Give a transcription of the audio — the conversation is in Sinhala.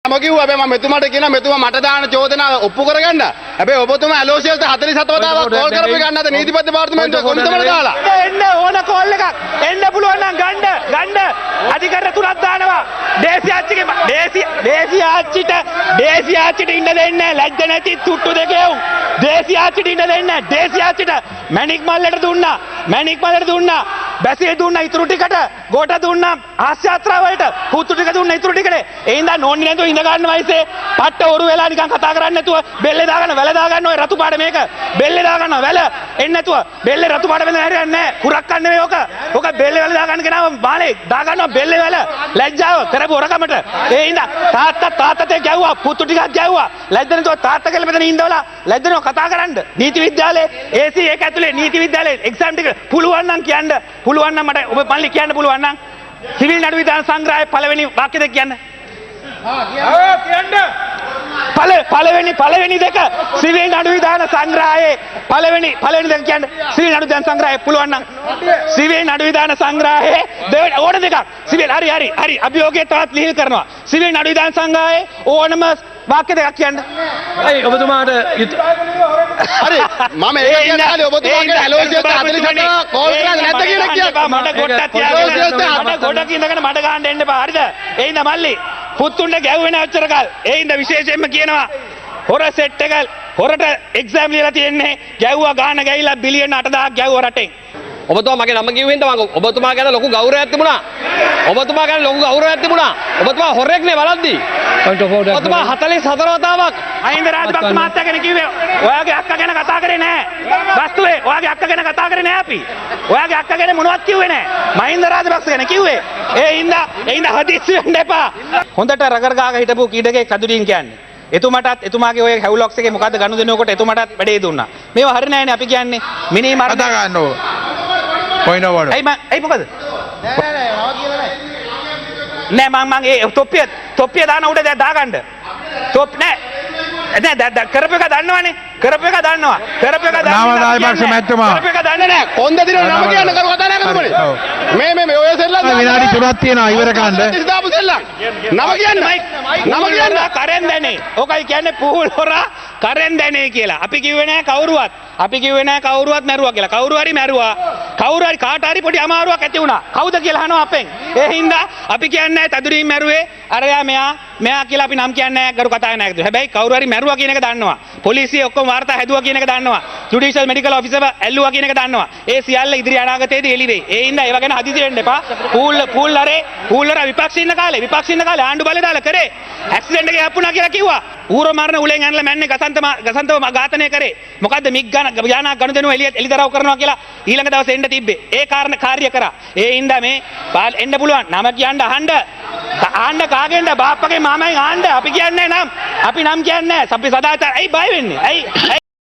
නම කිව්වා. හැබැයි මම මෙතුමාට කියනවා මෙතුමා මට දාන චෝදනාව ඔප්පු කරගන්න. හැබැයි ඔබතුමා ඇලෝසියස්ට 47 වතාවක් කෝල් කරපු ගන්නද නීතිපති දෙපාර්තමේන්තුවේ කොන්දමල දාලා. එන්න ඕන කෝල් එකක්. එන්න පුළුවන් නම් ගන්න. අධිකරණ තුනක් දානවා. දේශීය ආච්චිට ඉන්න දෙන්නේ නැහැ. ලැජ්ජ නැති තුට්ටු දෙකේ උන්. දේශීය ආච්චිට ඉන්න දෙන්නේ නැහැ. දේශීය ආච්චිට මැණික් මල්ලට දුන්නා. බැසිය දුන්නා ඉතුරු ටිකට. ගෝට දුන්නා ආශ්‍යාත්‍රා වලට. පුතු ටික දුන්නා ඉතුරු ටිකට. ඒ හින්දා නෝන්නේ නැතුව ඉඳ ගන්න වයසේ පට්ට ඔරු වෙලා නිකන් කතා කරන්නේ නැතුව බෙල්ලේ දාගන්න වැල දාගන්න ඔය රතු පාට මේක. බෙල්ලේ දාගන්න වැල එන්නේ නැතුව බෙල්ලේ රතු පාට වෙන හරියන්නේ නැහැ. කුරක් කන්නේ නෙවෙයි ඔක. ඔක බෙල්ලේ වැල දාගන්න කෙනාම බාලේ දාගන්නවා බෙල්ලේ වැල. ලැජ්ජාව කරපු හොරකමට. ඒ හින්දා තාත්තට ගැව්වා පුතු ටිකක් ගැව්වා. ලැජ්ජ නැතුව තාත්තා කියලා මෙතන ඉඳවලා ලැජ්ජනව කතා කරන්න. නීති විද්‍යාලයේ AC එක ඇතුලේ නීති විද්‍යාලයේ එක්සෑම් ටික පුළුවන් නම් කියන්න. පුළුවන් නම් මට ඔබ මල්ලි කියන්න පුළුවන් නම් සිවිල් නඩු විධාන සංග්‍රහයේ පළවෙනි වාක්‍ය දෙක කියන්න. පළවෙනි දෙක සිවිල් නඩු විධාන සංග්‍රහයේ පළවෙනි දෙක කියන්න. සිවිල් නඩු විධාන සංග්‍රහයේ පුළුවන් නම් සිවිල් නඩු විධාන සංග්‍රහයේ ඕන දෙකක්. සිවිල් හරි අභියෝගය තවත් ලිහිල් කරනවා. සිවිල් නඩු විධාන සංග්‍රහයේ ඕනම වාක්‍ය දෙකක් කියන්න. අයි ඔබතුමාට හරි මම ඒක කියන කාලේ ඔබතුමාගේ ඇලෝසියස්ට 47 කෝල් කරන්නේ නැද්ද කියලා කියන්න. මට ගොඩක් තියාගෙන මට ගොඩක් ඉඳගෙන මට ගහන්න එන්න එපා. හරිද? ඒ හින්දා මල්ලි පුතුන්ට ගැව්වේ නැහැ ඔච්චර කාල. ඒ හින්දා විශේෂයෙන්ම කියනවා හොර සෙට් එක හොරට එක්සෑම් ලියලා තියෙන්නේ. ගැව්වා ගාන ගෑවිලා බිලියන 8000ක් ගැව්වා රටෙන්. ඔබතුමා මගේ නම කිව්වෙන්ද මම ඔබතුමා ගැන ලොකු ගෞරවයක් තිබුණා. ඔබතුමා හොරෙක් නේ බලද්දි. ඔබතුමා 44 වතාවක් අහින්ද රාජපක්ෂ මහත්තයා ගැන කිව්වේ ඔයාගේ අක්කා ගැන කතා කරේ නැහැ. වස්තුවේ ඔයාගේ අක්කා ගැන කතා කරේ නැහැ අපි. ඔයාගේ අක්කා ගැන මොනවත් කිව්වේ නැහැ. මහින්ද රාජපක්ෂ ගැන කිව්වේ. ඒ හින්දා හදිස්සි වෙන්න එපා. හොඳට රගර් ගාක හිටපු කීඩකේ කදුරින් කියන්නේ. එතුමාගේ ඔය හැවුලොක්ස් එකේ මොකද්ද ගනුදෙනුවකට එතුමාටත් වැඩේ දුන්නා. මේවා හරි නෑනේ අපි කියන්නේ. මිනි මරණ කතා ගන්නෝ. පොයින්ට් ඔව් වල. ඇයි මොකද? නෑ මං ඒ තොප්පිය දාන උඩ දාගන්න. තොප් නෑ කරපු එක දන්නවනේ. කරපු එක දන්නවා. නාමදායපක්ෂ මැතිතුමා. කරපු එක දන්නේ නැහැ. කොන්ද දින නම කියන්න කරු කතා නැහැ කරුමනේ. මේ ඔය සෙල්ලම් විනාඩි 3ක් තියෙනවා ඉවර කරන්න. දාපු සෙල්ලම්. නම කියන්න. කරෙන් දැනේ. ඕකයි කියන්නේ පුහුල් හොරා කරෙන් දැනේ කියලා. අපි කිව්වේ නැහැ කවුරුවත් මැරුවා කියලා. කවුරු හරි මැරුවා. කවුරු හරි කාට හරි පොඩි අමාරුවක් ඇති වුණා. කවුද කියලා අහනවා අපෙන්. ඒ හින්දා අපි කියන්නේ නැහැ තදුරින් මැරුවේ. අරයා මෙයා කියලා අපි නම් කියන්නේ නැහැ කරු කතා නැහැ. හැබැයි කවුරු හරි මැරුවා කියන එක දන්නවා. පොලිසිය ඔක්කොම වාර්තා හැදුවා කියන එක දන්නවා. ජුඩිෂල් මෙඩිකල් ඔෆිසර් ඇල්ලුවා කියන එක දන්නවා. ඒ සියල්ල ඉදිරි අනාගතයේදී එළි වෙයි. ඒ හින්දා ඒව ගැන හදිසි වෙන්න එපා. පූල්ලර විපක්ෂ ඉන්න කාලේ ආණ්ඩු බලය දාලා කරේ. ඇක්සිඩන්ට් එකක් ආපුණා කියලා කිව්වා. ඌරෝ මරණ උලෙන් ඇනලා මැන්නේ ගසන්තව ඝාතනය කරේ. මොකද්ද මිග් යානා ගනුදෙනුව එළිදරව් කරනවා කියලා ඊළඟ දවසේ එන්න තිබ්බේ. ඒ කාර්ය කරා. ඒ හින්දා මේ එන්න පුළුවන්. නම කියන්න අහන්න කාගෙන්ද බාප්පගේ මාමෙන් අහන්න. අපි කියන්නේ නම් කියන්නේ අපි සදාචාර. ඇයි බය වෙන්නේ? ඇයි